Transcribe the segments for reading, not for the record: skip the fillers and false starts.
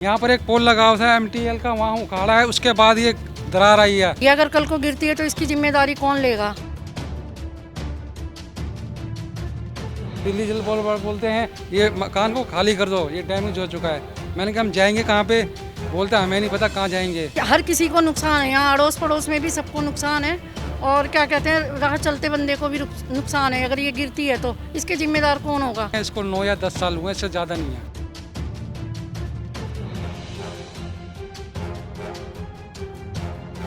यहाँ पर एक पोल लगा हुआ था MTL का, वहाँ उखाड़ा है, उसके बाद ये दरार आई है। ये अगर कल को गिरती है तो इसकी जिम्मेदारी कौन लेगा? दिल्ली जल बोलते हैं ये मकान को खाली कर दो, ये डैमेज हो चुका है। मैंने कहा हम जाएंगे कहाँ पे? बोलते हमें नहीं पता कहाँ जाएंगे। हर किसी को नुकसान है, यहाँ अड़ोस पड़ोस में भी सबको नुकसान है और क्या कहते हैं राह चलते बंदे को भी नुकसान है। अगर ये गिरती है तो इसके जिम्मेदार कौन होगा? इसको 9 या 10 साल हुए, इससे ज़्यादा नहीं है।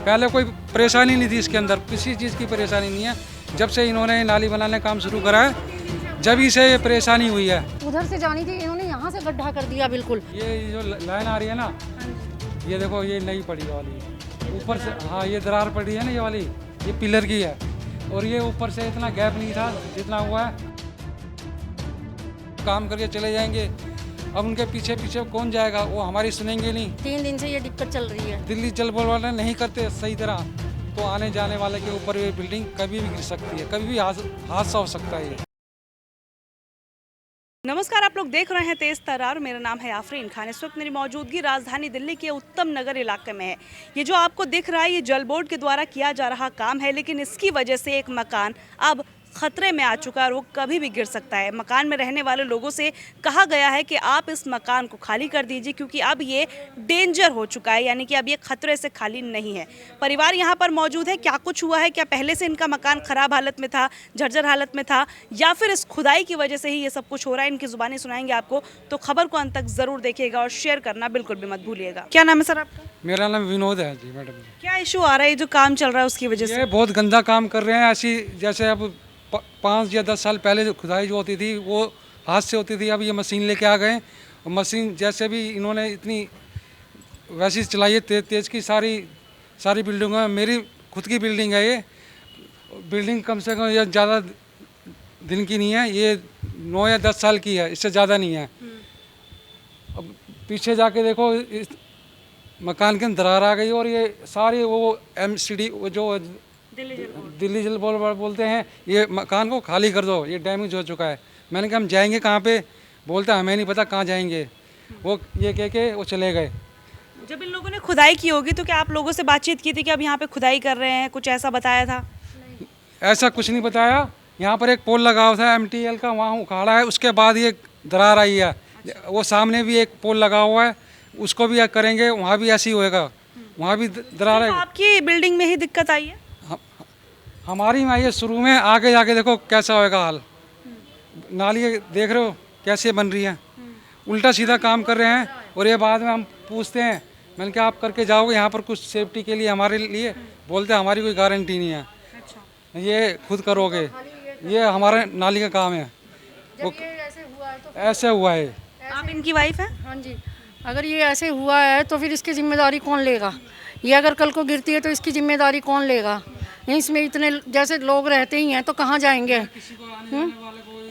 पहले कोई परेशानी नहीं थी इसके अंदर, किसी चीज़ की परेशानी नहीं है। जब से इन्होंने नाली बनाने का काम शुरू करा है, जब ही से ये परेशानी हुई है। उधर से जानी थी, इन्होंने यहाँ से गड्ढा कर दिया बिल्कुल। ये जो लाइन आ रही है ना, ये देखो ये नई पड़ी वाली ऊपर से, हाँ ये दरार पड़ी है ना, ये वाली ये पिलर की है। और ये ऊपर से इतना गैप नहीं था जितना हुआ है। काम करके चले जाएंगे, अब उनके पीछे पीछे कौन जाएगा? वो हमारी सुनेंगे नहीं। 3 दिन से ये दिक्कत चल रही है। दिल्ली जल बोर्ड वाले नहीं करते सही तरह, तो आने जाने वाले के ऊपर ये बिल्डिंग कभी भी गिर सकती है, कभी भी हादसा हो सकता है। नमस्कार, आप लोग देख रहे हैं तेज तर्रार। मेरा नाम है आफरीन खान। इस वक्त मेरी मौजूदगी राजधानी दिल्ली के उत्तम नगर इलाके में है। ये जो आपको दिख रहा है ये जल बोर्ड के द्वारा किया जा रहा काम है, लेकिन इसकी वजह से एक मकान अब खतरे में आ चुका है और वो कभी भी गिर सकता है। मकान में रहने वाले लोगों से कहा गया है कि आप इस मकान को खाली कर दीजिए, क्योंकि अब ये डेंजर हो चुका है, यानी कि अब ये खतरे से खाली नहीं है। परिवार यहाँ पर मौजूद है। क्या कुछ हुआ है, क्या पहले से इनका मकान खराब हालत में था, जर्जर हालत में था, या फिर इस खुदाई की वजह से ही ये सब कुछ हो रहा है, इनकी जुबानी सुनाएंगे आपको। तो खबर को अंत तक जरूर देखिएगा और शेयर करना बिल्कुल भी मत भूलिएगा। क्या नाम है सर आपका? मेरा नाम विनोद है जी मैडम। क्या इशू आ रहा है जो काम चल रहा है उसकी वजह से? ये बहुत गंदा काम कर रहे हैं। ऐसी जैसे अब 5 या 10 साल पहले जो खुदाई जो होती थी वो हाथ से होती थी, अब ये मशीन लेके आ गए। और मशीन जैसे भी इन्होंने इतनी वैसी चलाई है तेज की सारी बिल्डिंगों में। मेरी खुद की बिल्डिंग है, ये बिल्डिंग कम से कम ये ज़्यादा दिन की नहीं है, ये 9 या 10 साल की है, इससे ज़्यादा नहीं है। अब पीछे जाके देखो, इस मकान के अंदर दरार आ गई और ये सारी वो MCD जो दिल्ली जल बोर्ड बोलते हैं ये मकान को खाली कर दो, ये डैमेज हो चुका है। मैंने कहा हम जाएंगे कहाँ पे? बोलते हमें नहीं पता कहाँ जाएंगे। वो ये कह के वो चले गए। जब इन लोगों ने खुदाई की होगी तो क्या आप लोगों से बातचीत की थी कि अब यहाँ पे खुदाई कर रहे हैं, कुछ ऐसा बताया था? ऐसा कुछ नहीं बताया। यहाँ पर एक पोल लगा हुआ था MTL का, वहाँ उखाड़ा है, उसके बाद ये दरार आई है। वो सामने भी एक पोल लगा हुआ है, उसको भी करेंगे, वहाँ भी ऐसे ही होएगा, वहाँ भी दरार है। तो आपकी बिल्डिंग में ही दिक्कत आई है? हमारी में आई है शुरू में, आगे जाके देखो कैसा होएगा हाल। नाली देख रहे हो कैसे बन रही है, उल्टा सीधा काम कर रहे हैं। और ये बाद में हम पूछते हैं, मैंने कहा आप करके जाओगे यहाँ पर कुछ सेफ्टी के लिए हमारे लिए? बोलते हमारी कोई गारंटी नहीं है। अच्छा। ये खुद करोगे, ये हमारा नाली का काम है। वो ऐसे हुआ है। आप इनकी वाइफ हैं? हाँ जी। अगर ये ऐसे हुआ है तो फिर इसकी जिम्मेदारी कौन लेगा? ये अगर कल को गिरती है तो इसकी जिम्मेदारी कौन लेगा? इसमें इतने जैसे लोग रहते ही हैं तो कहाँ जाएंगे?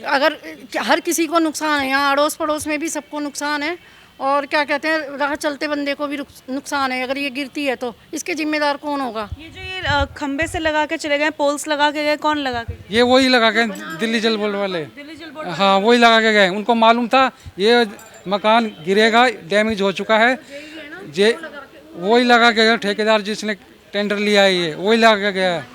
अगर हर किसी को नुकसान है, यहाँ अड़ोस पड़ोस में भी सबको नुकसान है और क्या कहते हैं राह चलते बंदे को भी नुकसान है। अगर ये गिरती है तो इसके जिम्मेदार कौन होगा? ये जो ये खंबे से लगा के चले गए, पोल्स लगा के गए, कौन लगा के? ये वही लगा के, दिल्ली जल बोर्ड वाले। दिल्ली जल बोर्ड। हाँ वही लगा के गए, उनको मालूम था ये मकान गिरेगा, डैमेज हो चुका है। जे वही लगा के गए, ठेकेदार जिसने टेंडर लिया है ये वही लगा के गया है।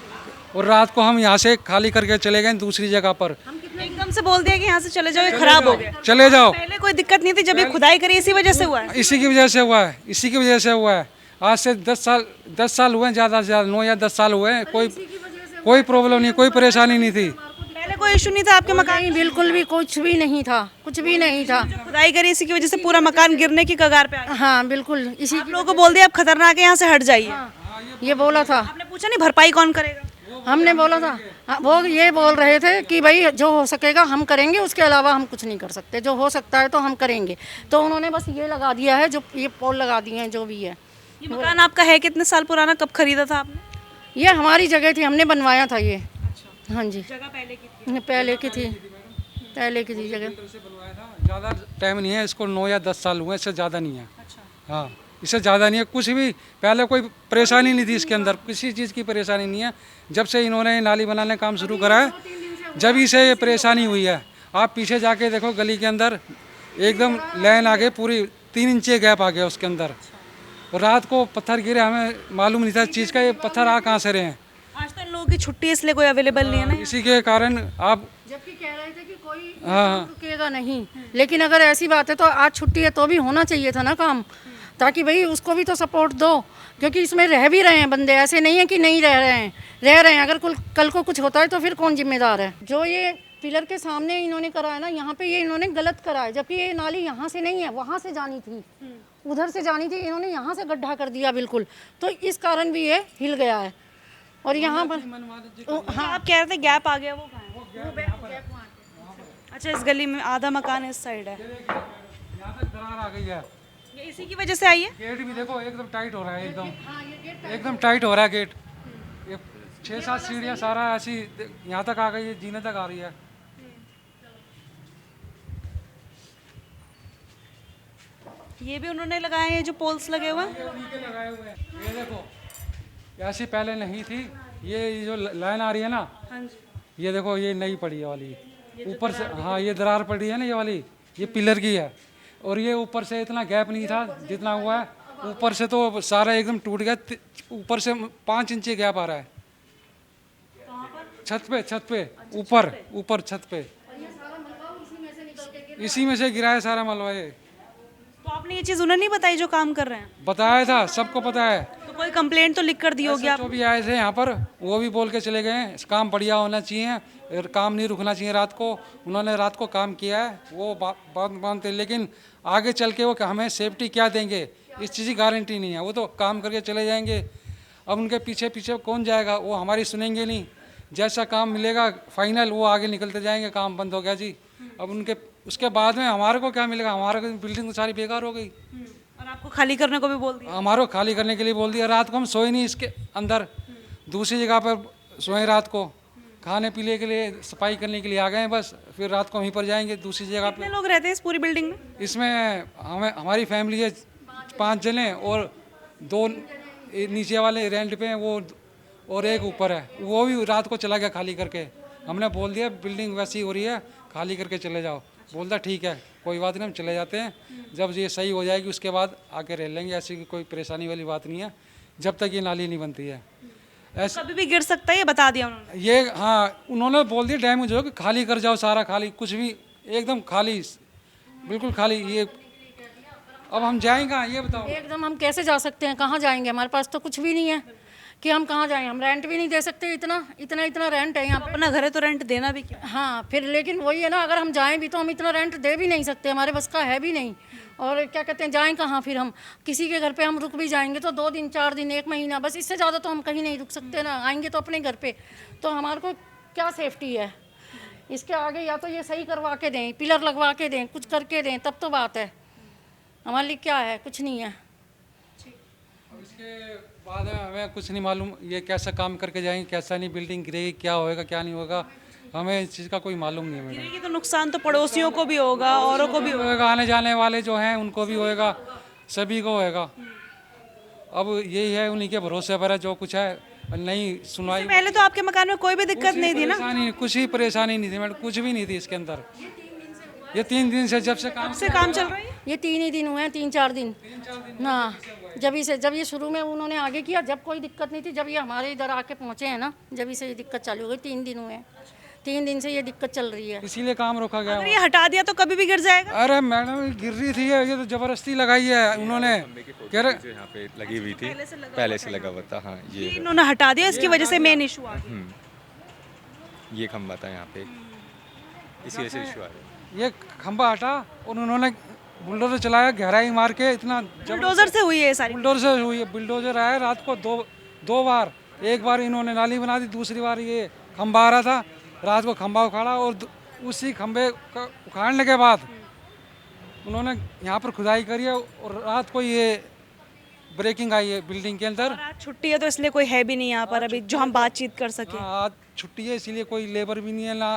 और रात को हम यहाँ से खाली करके चले गए दूसरी जगह पर। एकदम से बोल दिया कि यहाँ से चले जाओ, ये खराब हो गया। चले जाओ। पहले कोई दिक्कत नहीं थी, जब ये खुदाई करी इसी वजह से हुआ है। इसी की वजह से हुआ है, इसी की वजह से हुआ है। आज से 10 साल हुए, ज़्यादा से ज़्यादा 9 या 10 साल हुए हैं। कोई प्रॉब्लम नहीं, कोई परेशानी नहीं थी। पहले कोई इशू नहीं था आपके मकान? नहीं, बिल्कुल भी कुछ भी नहीं था, कुछ भी नहीं था। खुदाई करी इसी की वजह से पूरा मकान गिरने की कगार पे आ गया। हाँ बिल्कुल, इसी आप लोगों को बोल दिया अब खतरनाक है, यहाँ से हट जाइए। ये बोला था। आपने पूछा नहीं भरपाई कौन करेगा? हमने बोला था। हाँ, वो ये बोल रहे थे कि भाई जो हो सकेगा हम करेंगे, उसके अलावा हम कुछ नहीं कर सकते। जो हो सकता है तो हम करेंगे। तो उन्होंने बस ये लगा दिया है, जो ये पोल लगा दिए हैं जो भी है। ये मकान आपका है कितने साल पुराना, कब खरीदा था आपने? ये हमारी जगह थी, हमने बनवाया था ये। हाँ जी, जगह पहले की थी? पहले की थी, पहले की थी जगह। ज़्यादा टाइम नहीं है, इसको 9 या 10 साल हुए, इससे ज़्यादा नहीं है। हाँ इससे ज़्यादा नहीं है। कुछ भी पहले कोई परेशानी नहीं थी इसके अंदर, किसी चीज़ की परेशानी नहीं है। जब से इन्होंने नाली बनाने का काम शुरू करा है, जब ही से ये परेशानी हुई है। आप पीछे जाके देखो गली के अंदर एकदम लाइन आ गई पूरी 3 इंच गैप आ गया उसके अंदर। और रात को पत्थर गिरे, हमें मालूम नहीं था चीज़ का, ये पत्थर आ कहाँ से रहे हैं। आज तो इन लोगों की छुट्टी है, इसलिए कोई अवेलेबल नहीं है ना। इसी के कारण आप जबकि कह रहे थे कि कोई हाँ रुकेगा नहीं, लेकिन अगर ऐसी बात है तो आज छुट्टी है तो भी होना चाहिए था ना काम, ताकि भाई उसको भी तो सपोर्ट दो, क्योंकि इसमें रह भी रहे हैं बंदे, ऐसे नहीं है कि नहीं रह रहे हैं, रह रहे हैं। अगर कल को कुछ होता है तो फिर कौन जिम्मेदार है? जो ये पिलर के सामने इन्होंने करा है ना, यहाँ पे ये इन्होंने गलत करा है, जबकि ये नाली यहाँ से नहीं है, वहाँ से जानी थी, उधर से जानी थी, इन्होंने यहाँ से गड्ढा कर दिया बिल्कुल, तो इस कारण भी ये हिल गया है। और यहाँ पर हाँ, आप कह रहे थे गैप आ गया, वो कहाँ है? अच्छा, इस गली में आधा मकान इस साइड है, यहाँ तक दरार आ गई है। ये इसी की वजह से आई है। गेट भी देखो एकदम टाइट हो रहा है, एकदम टाइट हो रहा है गेट। ये 6-7 सीढ़ियाँ सारा ऐसी यहाँ तक आ गई है, जीने तक आ रही है। ये भी उन्होंने लगाए हैं जो पोल्स लगे हुए हैं। ये उन्हीं के लगाए हुए हैं। ये देखो, ऐसी पहले नहीं थी, ये जो लाइन आ रही है ना, हाँ जी, ये देखो ये नई पड़ी है वाली, ऊपर से हाँ ये दरार पड़ी है ना, ये वाली ये पिलर की है। और ये ऊपर से इतना गैप नहीं था जितना हुआ है, ऊपर से तो सारा एकदम टूट गया। ऊपर से 5 इंच गैप आ रहा है छत पे ऊपर छत पे, इसी में से गिरा है सारा मलबा। ये तो आपने ये चीज़ उन्हें नहीं बताई जो काम कर रहे हैं? बताया था, सबको पता है। तो कोई कंप्लेंट तो लिख कर दी होगी आप? जो भी आए थे यहाँ पर वो भी बोल के चले गए हैं, काम बढ़िया होना चाहिए और काम नहीं रुकना चाहिए रात को। उन्होंने रात को काम किया है, वो बात मानते, लेकिन आगे चल के वो हमें सेफ्टी क्या देंगे इस चीज़ की गारंटी नहीं है। वो तो काम करके चले जाएंगे, अब उनके पीछे पीछे कौन जाएगा? वो हमारी सुनेंगे नहीं, जैसा काम मिलेगा फाइनल वो आगे निकलते जाएंगे। काम बंद हो गया जी, अब उनके उसके बाद में हमारे को क्या मिलेगा? हमारे को बिल्डिंग तो सारी बेकार हो गई। और आपको खाली करने को भी बोल दिया? हमारे को खाली करने के लिए बोल दिया। रात को हम सोए नहीं इसके अंदर, दूसरी जगह पर सोए रात को, खाने पीने के लिए सफाई करने के लिए आ गए हैं बस, फिर रात को वहीं पर जाएंगे दूसरी जगह कितने पे। लोग रहते हैं इस पूरी बिल्डिंग में? इसमें हमारी फैमिली है 5 जने, और 2 नीचे वाले रेंट पे हैं वो, और एक ऊपर है, वो भी रात को चला गया खाली करके। हमने बोल दिया बिल्डिंग वैसी हो रही है, खाली करके चले जाओ। बोलता ठीक है कोई बात नहीं, हम चले जाते हैं, जब ये सही हो जाएगी उसके बाद आके रह लेंगे, ऐसी कोई परेशानी वाली बात नहीं है, जब तक ये नाली नहीं बनती है। ऐसे कभी भी गिर सकता है, ये बता दिया उन्होंने? ये हाँ, उन्होंने बोल दिया डैमेज हो कि खाली कर जाओ सारा, खाली कुछ भी एकदम खाली, बिल्कुल खाली। ये अब हम जाएंगे कहाँ ये बताओ? एकदम हम कैसे जा सकते हैं? कहाँ जाएंगे? हमारे पास तो कुछ भी नहीं है कि हम कहाँ जाएं। हम रेंट भी नहीं दे सकते, इतना रेंट है यहाँ पे। अपना घर है तो रेंट देना भी क्या? हाँ, फिर लेकिन वही है ना, अगर हम जाएं भी तो हम इतना रेंट दे भी नहीं सकते, हमारे बस का है भी नहीं। और क्या कहते हैं, जाएं कहाँ फिर? हम किसी के घर पे हम रुक भी जाएंगे तो 2 दिन 4 दिन 1 महीना, बस इससे ज़्यादा तो हम कहीं नहीं रुक सकते ना। आएंगे तो अपने घर पे, तो हमारे को क्या सेफ्टी है? इसके आगे या तो ये सही करवा के दें, पिलर लगवा के दें, कुछ करके दें, तब तो बात है। हमारे लिए क्या है? कुछ नहीं है। इसके बाद में हमें कुछ नहीं मालूम, ये कैसा काम करके जाएंगे, कैसा नहीं, बिल्डिंग गिरेगी, क्या होएगा क्या नहीं होगा, हमें इस चीज़ का कोई मालूम नहीं है मैडम। गिरेगी तो नुकसान तो पड़ोसियों को भी होगा, औरों को भी होगा। होएगा, आने जाने वाले जो हैं उनको भी होएगा, सभी को होएगा। अब यही है, उन्हीं के भरोसे पर है जो कुछ है, नहीं सुनवाई। पहले तो आपके मकान में कोई भी दिक्कत नहीं थी ना? कुछ ही परेशानी नहीं थी मैडम, कुछ भी नहीं थी इसके अंदर। ये 3 दिन से जब से काम चल रही है? ये 3 ही दिन हुए हैं, 3-4 दिन। हाँ, जब ये शुरू में उन्होंने आगे किया, जब कोई दिक्कत नहीं थी, जब ये हमारे इधर आके पहुँचे हैं ना, जब से ये दिक्कत चालू हो गई। 3 दिन हुए हैं, 3 दिन से ये दिक्कत चल रही है। इसीलिए काम रोका गया। अगर ये हटा दिया तो कभी भी गिर जाएगा? अरे मैडम गिर रही थी, ये तो जबरदस्ती लगाई है उन्होंने। कह रहे जो यहाँ पे लगी हुई थी, पहले से लगा हुआ था। हाँ, ये इन्होंने हटा दिया, इसकी वजह से मेन इशू आ गया। ये खंबा था यहाँ पे, इसी वजह से इशू आ रहा है। ये खंबा हटा और उन्होंने बुलडोजर चलाया, गहराई मार के, इतना बुलडोजर से हुई है ये सारी? बुलडोजर हुई है। बुलडोजर आया रात को दो बार, एक बार इन्होंने नाली बना दी, दूसरी बार ये खंबा आ रहा था, रात को खंबा उखाड़ा, और उसी खंबे का उखाड़ने के बाद उन्होंने यहाँ पर खुदाई करी है, और रात को ये ब्रेकिंग आई है बिल्डिंग के अंदर। और आज छुट्टी है तो इसलिए कोई है भी नहीं यहाँ पर अभी जो हम बातचीत कर सके। हाँ, आज छुट्टी है, इसीलिए कोई लेबर भी नहीं है ना।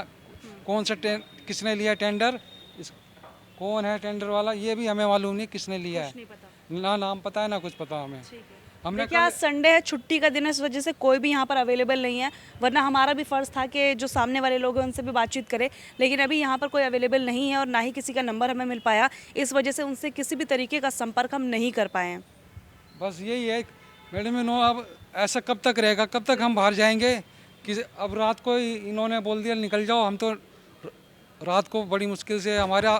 कौन सा किसने लिया टेंडर, कौन है टेंडर वाला, ये भी हमें मालूम नहीं किसने लिया है, ना नाम पता है ना कुछ पता हमें। हमने देखिए आज संडे है, छुट्टी का दिन है, इस वजह से कोई भी यहाँ पर अवेलेबल नहीं है, वरना हमारा भी फ़र्ज़ था कि जो सामने वाले लोग हैं उनसे भी बातचीत करें, लेकिन अभी यहाँ पर कोई अवेलेबल नहीं है और ना ही किसी का नंबर हमें मिल पाया, इस वजह से उनसे किसी भी तरीके का संपर्क हम नहीं कर पाए हैं। बस यही है मैडम, अब ऐसा कब तक रहेगा, कब तक हम बाहर जाएंगे कि अब रात को ही इन्होंने बोल दिया निकल जाओ। हम तो रात को बड़ी मुश्किल से हमारा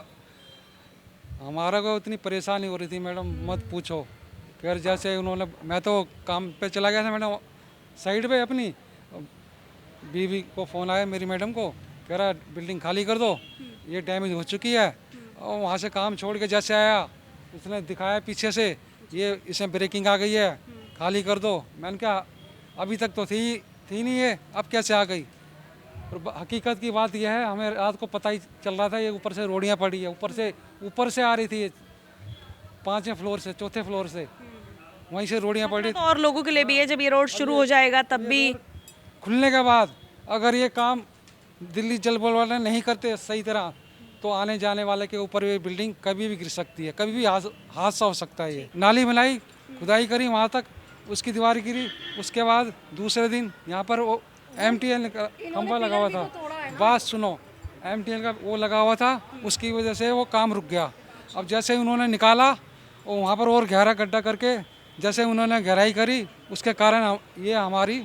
को इतनी परेशानी हो रही थी मैडम, मत पूछो। फिर जैसे उन्होंने, मैं तो काम पे चला गया था मैडम साइड पे अपनी, बीवी को फ़ोन आया मेरी मैडम को, कह रहा बिल्डिंग खाली कर दो, ये डैमेज हो चुकी है। और वहाँ से काम छोड़ के जैसे आया, उसने दिखाया पीछे से, ये इसमें ब्रेकिंग आ गई है, खाली कर दो। मैंने कहा अभी तक तो थी नहीं है, अब कैसे आ गई। और हकीकत की बात यह है, हमें रात को पता ही चल रहा था ये ऊपर से रोड़ियाँ पड़ी है, ऊपर से आ रही थी, 5वें फ्लोर से, 4थे फ्लोर से, वहीं से रोड़ियाँ पड़ी। तो और लोगों के लिए भी है, जब ये रोड शुरू हो जाएगा तब भी खुलने के बाद अगर ये काम दिल्ली जल बोर्ड वाले नहीं करते सही तरह, तो आने जाने वाले के ऊपर ये बिल्डिंग कभी भी गिर सकती है, कभी भी हादसा हो सकता है। ये नाली बनाई, खुदाई करी, वहाँ तक उसकी दीवार गिरी, उसके बाद दूसरे दिन यहाँ पर वो MTN का खंभा लगा हुआ था, बात सुनो, MTN का वो लगा हुआ था, उसकी वजह से वो काम रुक गया। अब जैसे उन्होंने निकाला, वो वहाँ पर और गहरा गड्ढा करके जैसे उन्होंने गहराई करी, उसके कारण ये हमारी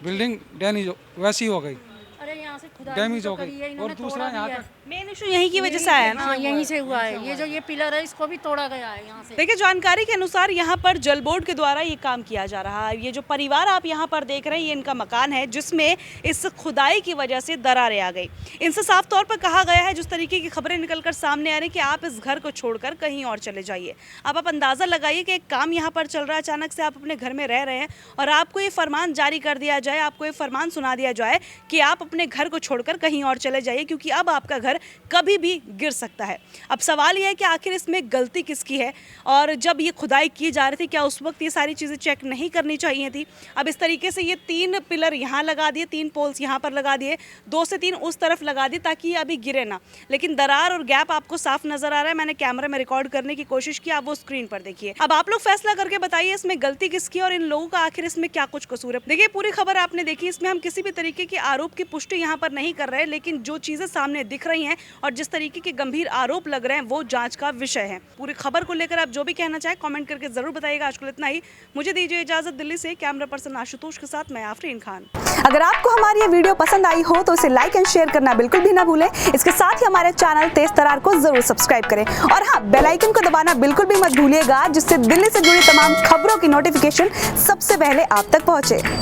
बिल्डिंग डैमेज वैसी हो गई, अरे यहाँ से खुदाई डैमेज तो हो करी है, गई। इन्होंने और दूसरा तोड़ा यहाँ भी है। तक मेन इशू यहीं की वजह से आया है ना। हाँ यहीं से हुआ है, ये जो ये पिलर है इसको भी तोड़ा गया है यहाँ से। देखिए जानकारी के अनुसार यहाँ पर जल बोर्ड के द्वारा ये काम किया जा रहा है। ये जो परिवार आप यहाँ पर देख रहे हैं, ये इनका मकान है जिसमें इस खुदाई की वजह से दरारें आ गई। इनसे साफ तौर पर कहा गया है, जिस तरीके की खबरें निकलकर सामने आ रही कि आप इस घर को छोड़कर कहीं और चले जाइए। अब आप अंदाज़ा लगाइए कि एक काम यहाँ पर चल रहा है, अचानक से आप अपने घर में रह रहे हैं और आपको ये फरमान जारी कर दिया जाए, आपको ये फरमान सुना दिया जाए कि आप अपने घर को छोड़कर कहीं और चले जाइए, क्योंकि अब आपका घर कभी भी गिर सकता है। अब सवाल यह है कि आखिर इसमें गलती किसकी है, और जब ये खुदाई की जा रही थी क्या उस वक्त ये सारी चीज़ें चेक नहीं करनी चाहिए थी। अब इस तरीके से ये 3 पिलर यहाँ लगा दिए, 3 पोल्स यहाँ पर लगा दिए, 2 से 3 उस तरफ लगा दिए ताकि ये अभी गिरे ना, लेकिन दरार और गैप आपको साफ नजर आ रहा है। मैंने कैमरे में रिकॉर्ड करने की कोशिश की, आप वो स्क्रीन पर देखिए। अब आप लोग फैसला करके बताइए इसमें गलती किसकी और इन लोगों का आखिर इसमें क्या कुछ कसूर है। देखिए पूरी खबर आपने देखी, इसमें हम किसी भी तरीके के आरोप की पुष्टि यहाँ पर नहीं कर रहे, लेकिन जो चीजें सामने दिख रही हैं और जिस तरीके के गंभीर आरोप लग रहे हैं वो जांच का विषय है। पूरी खबर को लेकर आप जो भी कहना चाहें कमेंट करके जरूर बताइएगा। आज के लिए इतना ही, मुझे दीजिए इजाजत। दिल्ली से कैमरा पर्सन आशुतोष के साथ मैं आफरीन खान। अगर आपको हमारी ये वीडियो पसंद आई हो तो इसे लाइक एंड शेयर करना बिल्कुल भी ना भूलें। इसके साथ ही हमारे चैनल तेज तरार को जरूर सब्सक्राइब करें और हाँ, बेल आइकन को दबाना बिल्कुल भी मत भूलिएगा, जिससे दिल्ली से जुड़ी तमाम खबरों की नोटिफिकेशन सबसे पहले आप तक पहुंचे।